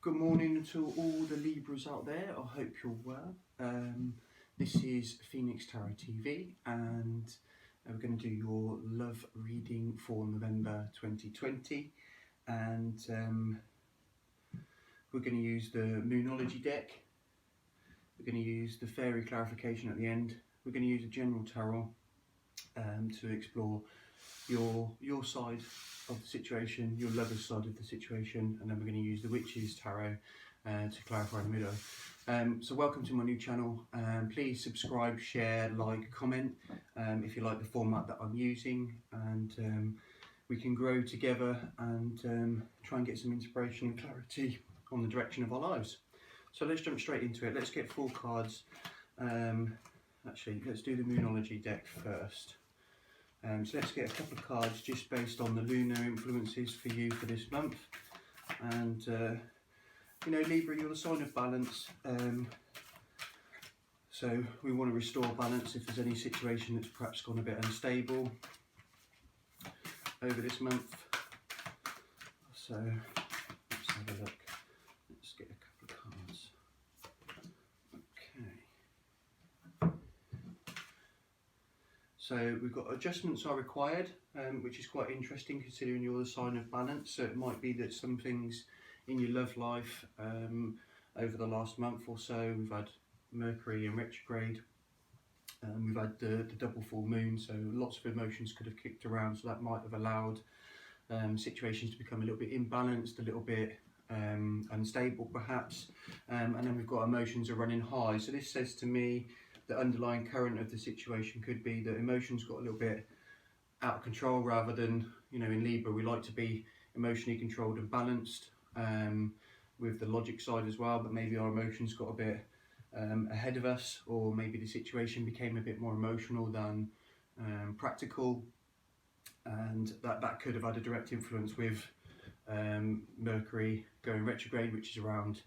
Good morning to all the Libras out there. I hope you're well. This is Phoenix Tarot TV, and we're going to do your love reading for November 2020. And we're going to use the Moonology deck. We're going to use the Fairy clarification at the end. We're going to use a general tarot to explore your side of the situation, your lover's side of the situation, and then we're going to use the Witch's Tarot to clarify in the middle. So welcome to my new channel. Please subscribe, share, like, comment if you like the format that I'm using, and we can grow together and try and get some inspiration and clarity on the direction of our lives. So let's jump straight into it. Let's get 4 cards. Actually, let's do the Moonology deck first. So let's get a couple of cards just based on the lunar influences for you for this month. And you know, Libra, you're the sign of balance. So we want to restore balance if there's any situation that's perhaps gone a bit unstable over this month. So let's have a look. Let's get a couple of cards. So we've got adjustments are required, which is quite interesting considering you're the sign of balance. So it might be that some things in your love life over the last month or so, we've had Mercury in retrograde, we've had the double full moon, so lots of emotions could have kicked around, so that might have allowed situations to become a little bit imbalanced, a little bit unstable perhaps, and then we've got emotions are running high. So this says to me the underlying current of the situation could be that emotions got a little bit out of control, rather than, you know, in Libra we like to be emotionally controlled and balanced with the logic side as well, but maybe our emotions got a bit ahead of us, or maybe the situation became a bit more emotional than practical, and that could have had a direct influence with Mercury going retrograde, which is around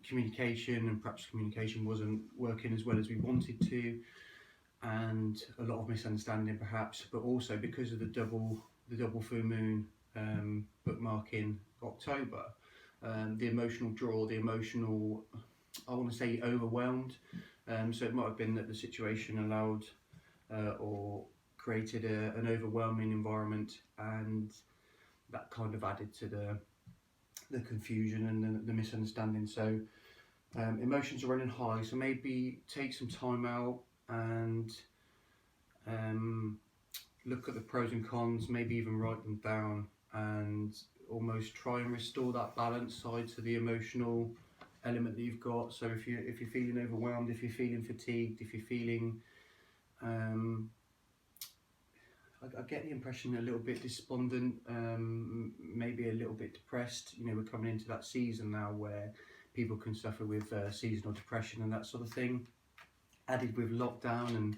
communication, and perhaps communication wasn't working as well as we wanted to, and a lot of misunderstanding perhaps, but also because of the double full moon bookmarking October, the emotional draw, the emotional, I want to say, overwhelmed. So it might have been that the situation allowed or created an overwhelming environment, and that kind of added to the confusion and the misunderstanding. So emotions are running high, so maybe take some time out and look at the pros and cons, maybe even write them down, and almost try and restore that balance side to the emotional element that you've got. So if you're feeling overwhelmed, if you're feeling fatigued, if you're feeling I get the impression a little bit despondent, maybe a little bit depressed. You know, we're coming into that season now where people can suffer with seasonal depression and that sort of thing. Added with lockdown and,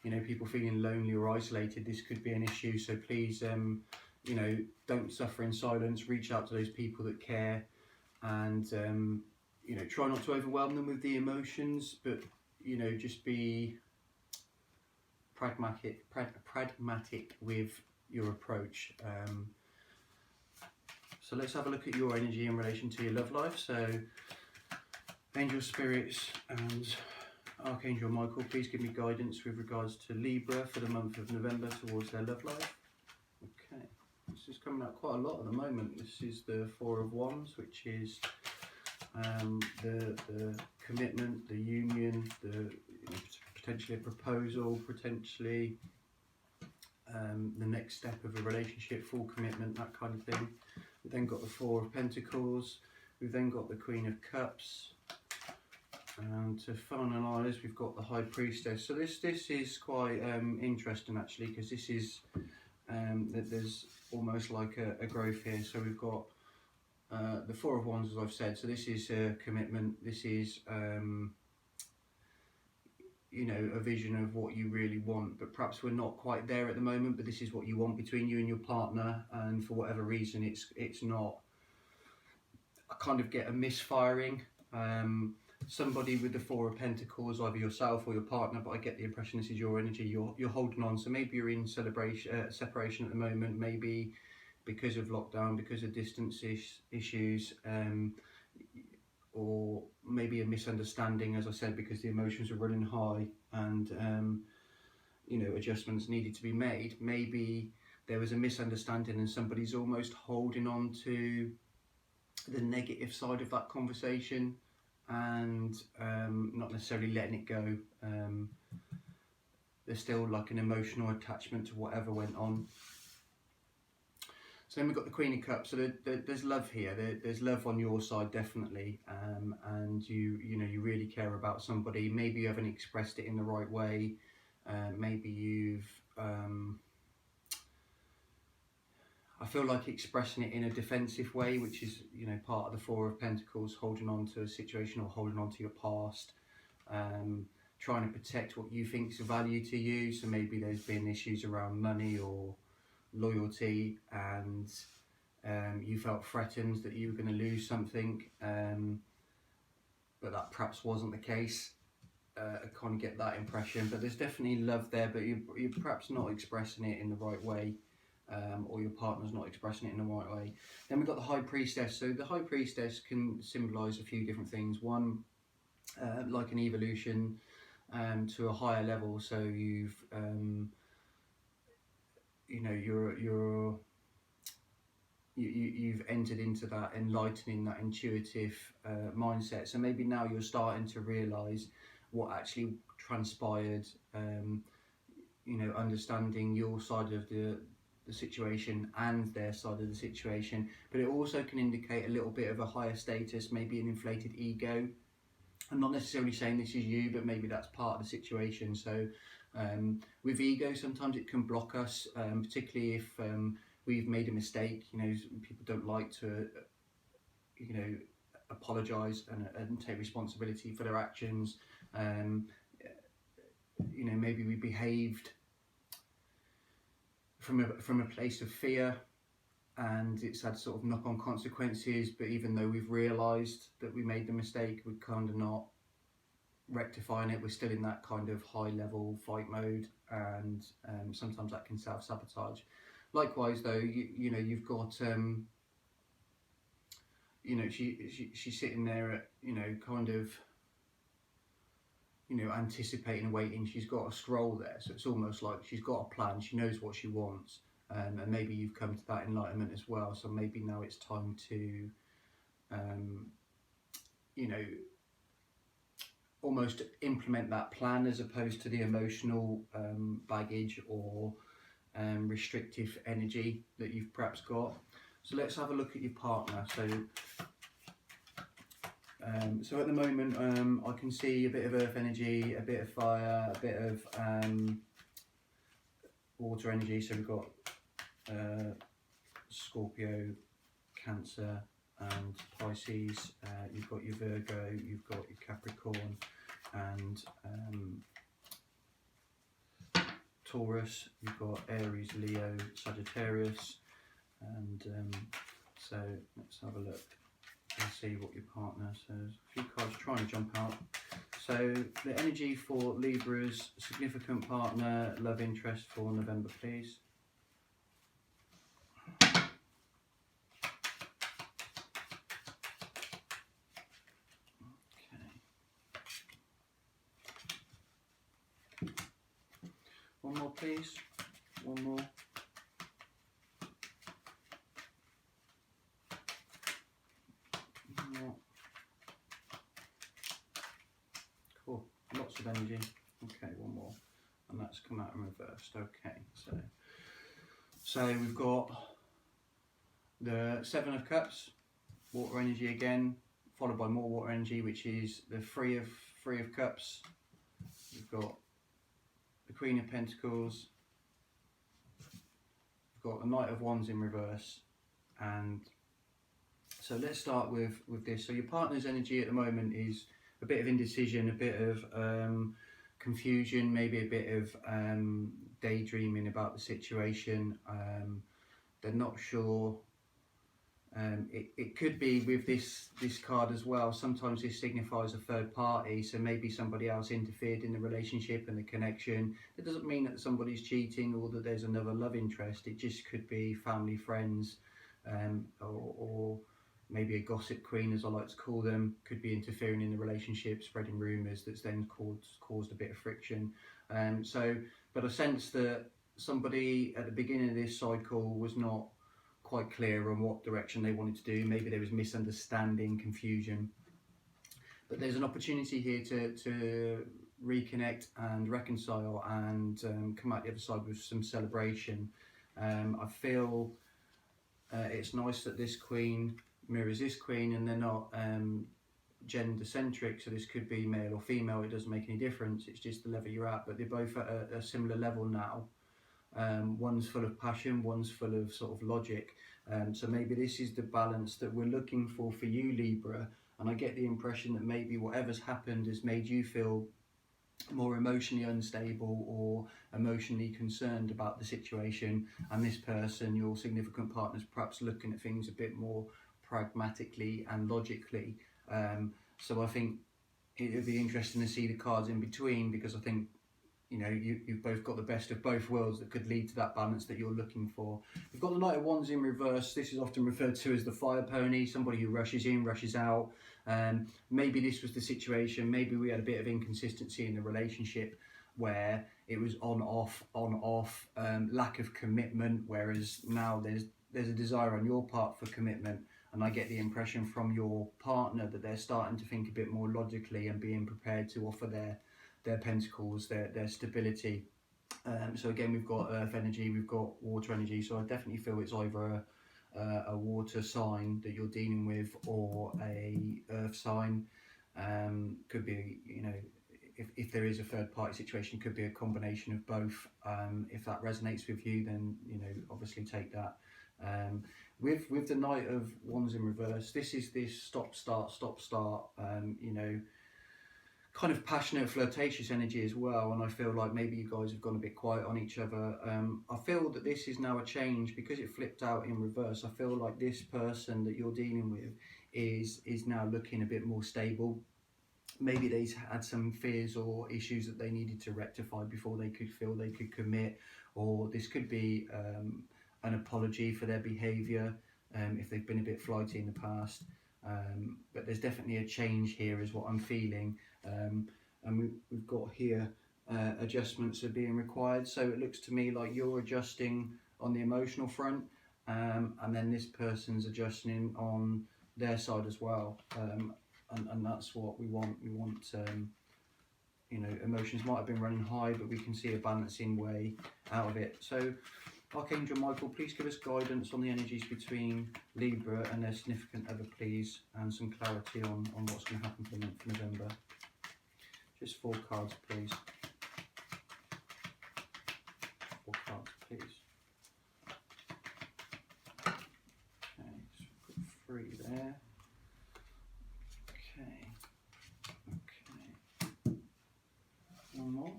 you know, people feeling lonely or isolated, this could be an issue. So please, you know, don't suffer in silence. Reach out to those people that care, and you know, try not to overwhelm them with the emotions, but, you know, just be pragmatic with your approach. So let's have a look at your energy in relation to your love life. So angel spirits and Archangel Michael, please give me guidance with regards to Libra for the month of November towards their love life. Okay, this is coming out quite a lot at the moment. This is the 4 of Wands, which is the commitment, the union, potentially a proposal, potentially the next step of a relationship, full commitment, that kind of thing. We've then got the 4 of Pentacles, we've then got the Queen of Cups, and to finalise we've got the High Priestess. So this is quite interesting actually, because this is there's almost like a growth here. So we've got the 4 of Wands, as I've said, so this is commitment, this is you know, a vision of what you really want, but perhaps we're not quite there at the moment, but this is what you want between you and your partner, and for whatever reason it's not, I kind of get a misfiring. Somebody with the 4 of Pentacles, either yourself or your partner, but I get the impression this is your energy, you're holding on. So maybe you're in separation at the moment, maybe because of lockdown, because of distance issues, or maybe a misunderstanding, as I said, because the emotions are running high and you know, adjustments needed to be made. Maybe there was a misunderstanding and somebody's almost holding on to the negative side of that conversation and not necessarily letting it go. There's still like an emotional attachment to whatever went on. So then we've got the Queen of Cups. So there's love here. There's love on your side, definitely, and you know, you really care about somebody. Maybe you haven't expressed it in the right way. Maybe you've I feel like expressing it in a defensive way, which is, you know, part of the Four of Pentacles, holding on to a situation or holding on to your past, trying to protect what you think is of value to you. So maybe there's been issues around money or loyalty, and you felt threatened that you were going to lose something, but that perhaps wasn't the case. I kind of get that impression, but there's definitely love there, but you're perhaps not expressing it in the right way, or your partner's not expressing it in the right way. Then we've got the High Priestess. So the High Priestess can symbolise a few different things. One, like an evolution to a higher level. So you've you know, you've entered into that enlightening, that intuitive mindset. So maybe now you're starting to realise what actually transpired, you know, understanding your side of the situation and their side of the situation. But it also can indicate a little bit of a higher status, maybe an inflated ego. I'm not necessarily saying this is you, but maybe that's part of the situation. So with ego, sometimes it can block us, particularly if we've made a mistake. You know, people don't like to, you know, apologise and take responsibility for their actions. You know, maybe we behaved from a place of fear, and it's had sort of knock-on consequences. But even though we've realised that we made the mistake, we're kind of not rectifying it. We're still in that kind of high-level fight mode, and sometimes that can self-sabotage. Likewise, though, you know, you've got you know, she's sitting there at, you know, kind of, you know, anticipating and waiting. She's got a scroll there, so it's almost like she's got a plan. She knows what she wants, and maybe you've come to that enlightenment as well. So maybe now it's time to, you know, almost implement that plan as opposed to the emotional baggage or restrictive energy that you've perhaps got. So let's have a look at your partner. So at the moment, I can see a bit of earth energy, a bit of fire, a bit of water energy. So we've got Scorpio, Cancer and Pisces. You've got your Virgo, you've got your Capricorn and Taurus. You've got Aries, Leo, Sagittarius. And so let's have a look and see what your partner says. A few cards trying to jump out. So the energy for Libra's significant partner, love interest for November, please. Okay. One more, please. One more. Cool, lots of energy. Okay, one more, and that's come out in reversed. Okay, so we've got the Seven of Cups, water energy again, followed by more water energy, which is the Three of Cups. We've got the Queen of Pentacles. We've got the Knight of Wands in reverse, and so let's start with this. So your partner's energy at the moment is a bit of indecision, a bit of confusion, maybe a bit of daydreaming about the situation. They're not sure. It could be with this card as well. Sometimes this signifies a third party, so maybe somebody else interfered in the relationship and the connection. It doesn't mean that somebody's cheating or that there's another love interest. It just could be family, friends, or maybe maybe a gossip queen, as I like to call them, could be interfering in the relationship, spreading rumours that's then caused a bit of friction. But I sense that somebody at the beginning of this cycle was not quite clear on what direction they wanted to do. Maybe there was misunderstanding, confusion. But there's an opportunity here to reconnect and reconcile and come out the other side with some celebration. I feel it's nice that this queen mirrors this queen, and they're not gender centric, so this could be male or female, it doesn't make any difference, it's just the level you're at, but they're both at a similar level now. One's full of passion, one's full of sort of logic, so maybe this is the balance that we're looking for you, Libra. And I get the impression that maybe whatever's happened has made you feel more emotionally unstable or emotionally concerned about the situation, and this person, your significant partner, is perhaps looking at things a bit more pragmatically and logically. So I think it would be interesting to see the cards in between, because I think, you know, you've both got the best of both worlds that could lead to that balance that you're looking for. We've got the Knight of Wands in reverse. This is often referred to as the fire pony, somebody who rushes in, rushes out. Maybe this was the situation. Maybe we had a bit of inconsistency in the relationship where it was on off, lack of commitment, whereas now there's a desire on your part for commitment. And I get the impression from your partner that they're starting to think a bit more logically and being prepared to offer their pentacles, their stability. So again, we've got earth energy, we've got water energy, so I definitely feel it's either a water sign that you're dealing with or a earth sign. Could be, you know, if there is a third party situation, could be a combination of both. If that resonates with you, then, you know, obviously take that. With the Knight of Wands in reverse, this is this stop start, you know, kind of passionate, flirtatious energy as well. And I feel like maybe you guys have gone a bit quiet on each other. I feel that this is now a change because it flipped out in reverse. I feel like this person that you're dealing with is now looking a bit more stable. Maybe they had some fears or issues that they needed to rectify before they could feel they could commit, or this could be an apology for their behaviour if they've been a bit flighty in the past. But there's definitely a change here is what I'm feeling. And we've got here adjustments are being required, so it looks to me like you're adjusting on the emotional front, and then this person's adjusting on their side as well, and that's what we want. We want you know, emotions might have been running high, but we can see a balancing way out of it. So Archangel Michael, please give us guidance on the energies between Libra and their significant other, please, and some clarity on what's going to happen for the month of November. Just 4 cards, please. 4 cards, please. Okay, so we've got 3 there. Okay. Okay. One more.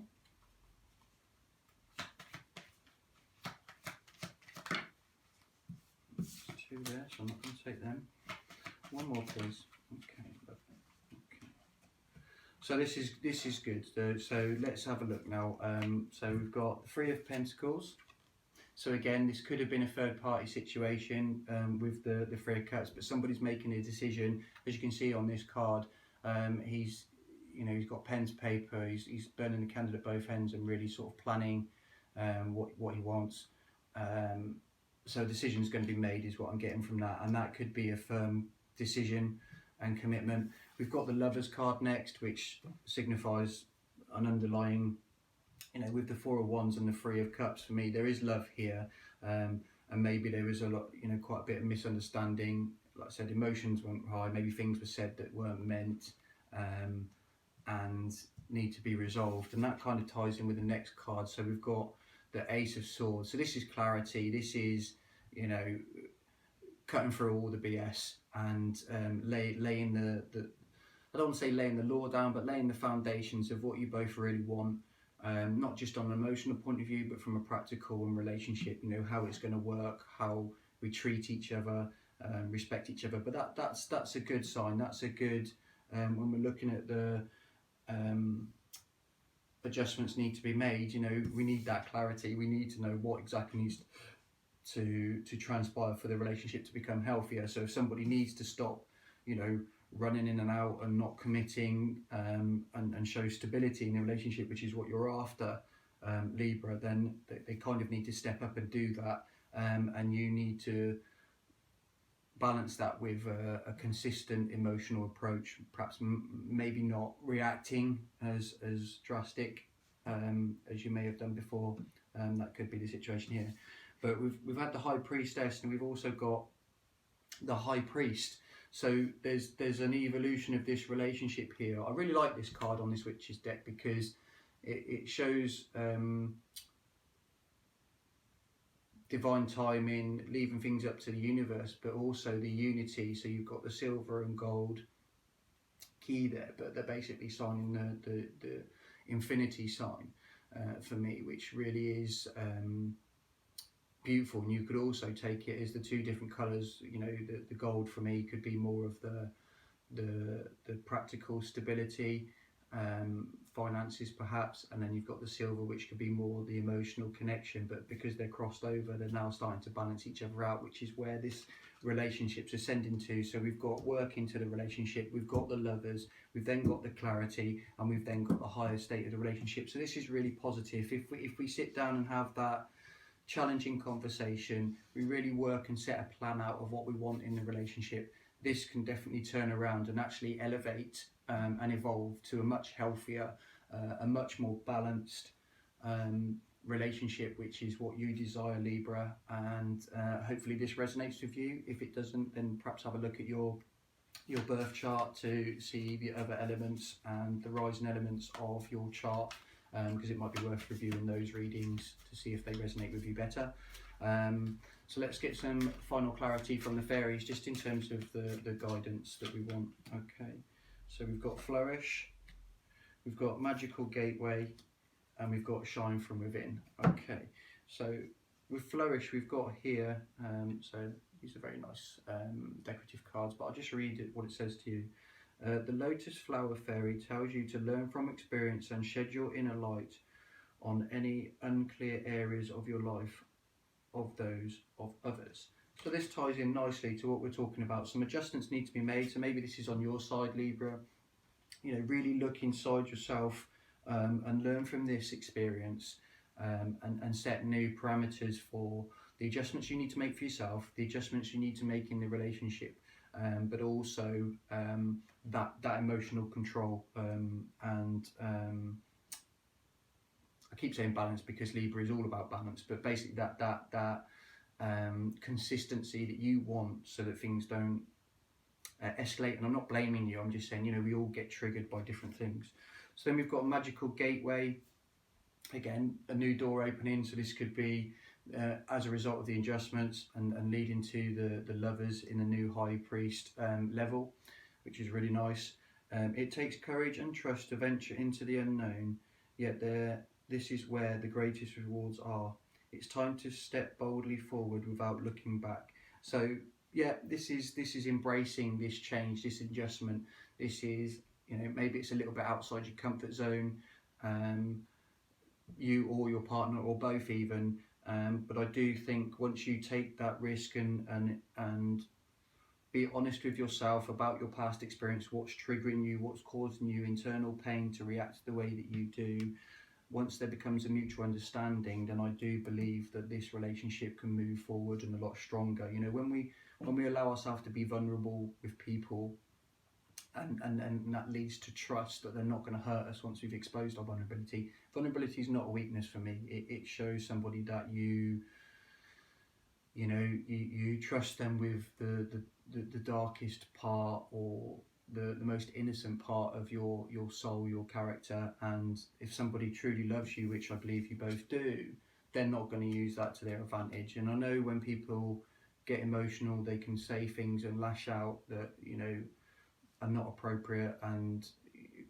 There's 2 there, so I'm not going to take them. One more, please. Okay, lovely. Okay. So this is good. So let's have a look now. So we've got the 3 of Pentacles. So again, this could have been a third party situation with the 3 of Cups, but somebody's making a decision. As you can see on this card, he's got pen to paper. He's burning the candle at both ends and really sort of planning what he wants. So a decision's going to be made is what I'm getting from that, and that could be a firm decision and commitment. We've got the Lovers card next, which signifies an underlying, you know, with the 4 of Wands and the 3 of Cups, for me there is love here, and maybe there was a lot, you know, quite a bit of misunderstanding. Like I said, emotions went high, maybe things were said that weren't meant and need to be resolved, and that kind of ties in with the next card. So we've got the Ace of Swords. So this is clarity. This is, you know, cutting through all the BS and laying the I don't want to say laying the law down, but laying the foundations of what you both really want, not just on an emotional point of view, but from a practical and relationship, you know, how it's going to work, how we treat each other, respect each other. But that's a good sign. That's a good, when we're looking at the adjustments need to be made, you know, we need that clarity. We need to know what exactly to transpire for the relationship to become healthier. So if somebody needs to stop, you know, running in and out and not committing, and show stability in the relationship, which is what you're after, Libra, then they kind of need to step up and do that, and you need to balance that with a consistent emotional approach, perhaps maybe not reacting as drastic as you may have done before. That could be the situation here. But we've had the High Priestess, and we've also got the High Priest. So there's an evolution of this relationship here. I really like this card on this Witches deck because it shows divine timing, leaving things up to the universe, but also the unity. So you've got the silver and gold key there, but they're basically signing the infinity sign for me, which really is beautiful. And you could also take it as the two different colours. You know, the gold for me could be more of the practical stability, finances perhaps, and then you've got the silver, which could be more the emotional connection. But because they're crossed over, they're now starting to balance each other out, which is where this relationship's ascending to. So we've got work into the relationship, we've got the lovers, we've then got the clarity, and we've then got the higher state of the relationship. So this is really positive. If we sit down and have that challenging conversation, we really work and set a plan out of what we want in the relationship, this can definitely turn around and actually elevate and evolve to a much healthier, a much more balanced relationship, which is what you desire, Libra. And hopefully this resonates with you. If it doesn't, then perhaps have a look at your birth chart to see the other elements and the rising elements of your chart, because it might be worth reviewing those readings to see if they resonate with you better. So let's get some final clarity from the fairies, just in terms of the guidance that we want. Okay, so we've got Flourish, we've got Magical Gateway, and we've got Shine from Within. Okay, so with Flourish, we've got here, so these are very nice decorative cards, but I'll just read what it says to you. The Lotus Flower Fairy tells you to learn from experience and shed your inner light on any unclear areas of your life, of those of others. So this ties in nicely to what we're talking about. Some adjustments need to be made. So maybe this is on your side, Libra. You know, really look inside yourself and learn from this experience, and set new parameters for the adjustments you need to make for yourself, the adjustments you need to make in the relationship, but also that emotional control, and I keep saying balance because Libra is all about balance, but basically that consistency that you want, so that things don't escalate. And I'm not blaming you, I'm just saying, you know, we all get triggered by different things. So then we've got a Magical Gateway, again a new door opening. So this could be as a result of the adjustments and leading to the lovers in the new High Priest level, which is really nice. It takes courage and trust to venture into the unknown, yet this is where the greatest rewards are. It's time to step boldly forward without looking back. So yeah, this is embracing this change, this adjustment. This is, you know, maybe it's a little bit outside your comfort zone, you or your partner or both even, but I do think once you take that risk and be honest with yourself about your past experience, what's triggering you, what's causing you internal pain to react the way that you do, once there becomes a mutual understanding, then I do believe that this relationship can move forward and a lot stronger. You know, when we allow ourselves to be vulnerable with people, and that leads to trust that they're not going to hurt us once we've exposed our vulnerability. Vulnerability is not a weakness for me. It shows somebody that you trust them with the darkest part, or the most innocent part of your soul, your character. And if somebody truly loves you, which I believe you both do, they're not going to use that to their advantage. And I know when people get emotional, they can say things and lash out that, you know, are not appropriate and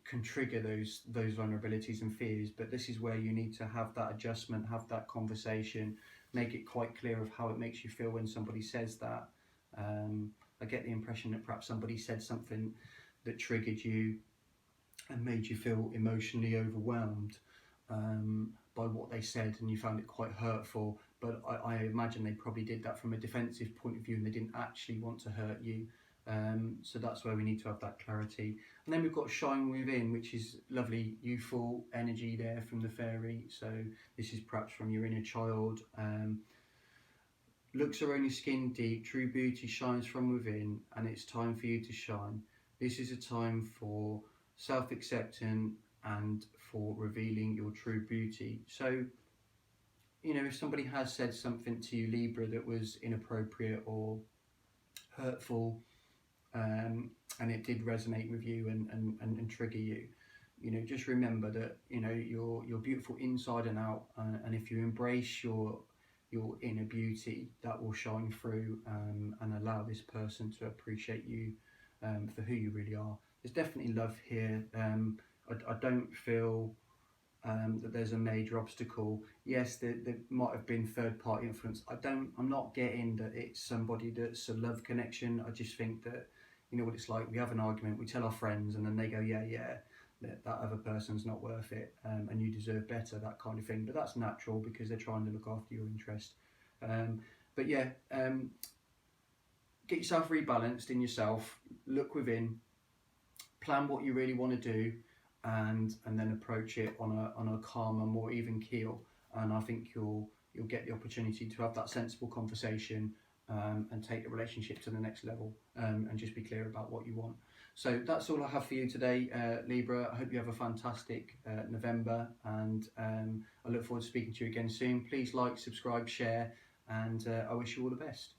can trigger those vulnerabilities and fears. But this is where you need to have that adjustment, have that conversation, make it quite clear of how it makes you feel when somebody says that. I get the impression that perhaps somebody said something that triggered you and made you feel emotionally overwhelmed by what they said, and you found it quite hurtful. but I imagine they probably did that from a defensive point of view and they didn't actually want to hurt you. So that's where we need to have that clarity. And then we've got shine within, which is lovely youthful energy there from the fairy. So this is perhaps from your inner child. Looks are only skin deep, true beauty shines from within, and it's time for you to shine. This is a time for self-acceptance and for revealing your true beauty. So, you know, if somebody has said something to you, Libra, that was inappropriate or hurtful, and it did resonate with you and trigger you, you know, just remember that, you know, you're beautiful inside and out, and if you embrace your inner beauty, that will shine through, and allow this person to appreciate you for who you really are. There's definitely love here. I don't feel that there's a major obstacle. Yes, there might have been third-party influence. I'm not getting that it's somebody that's a love connection. I just think that, you know what it's like, we have an argument, we tell our friends, and then they go, yeah, that other person's not worth it, and you deserve better, that kind of thing. But that's natural because they're trying to look after your interest. But yeah, get yourself rebalanced in yourself, look within, plan what you really want to do, and then approach it on a calmer, more even keel. And I think you'll get the opportunity to have that sensible conversation, and take the relationship to the next level, and just be clear about what you want. So that's all I have for you today, Libra. I hope you have a fantastic November, and I look forward to speaking to you again soon. Please like, subscribe, share, and I wish you all the best.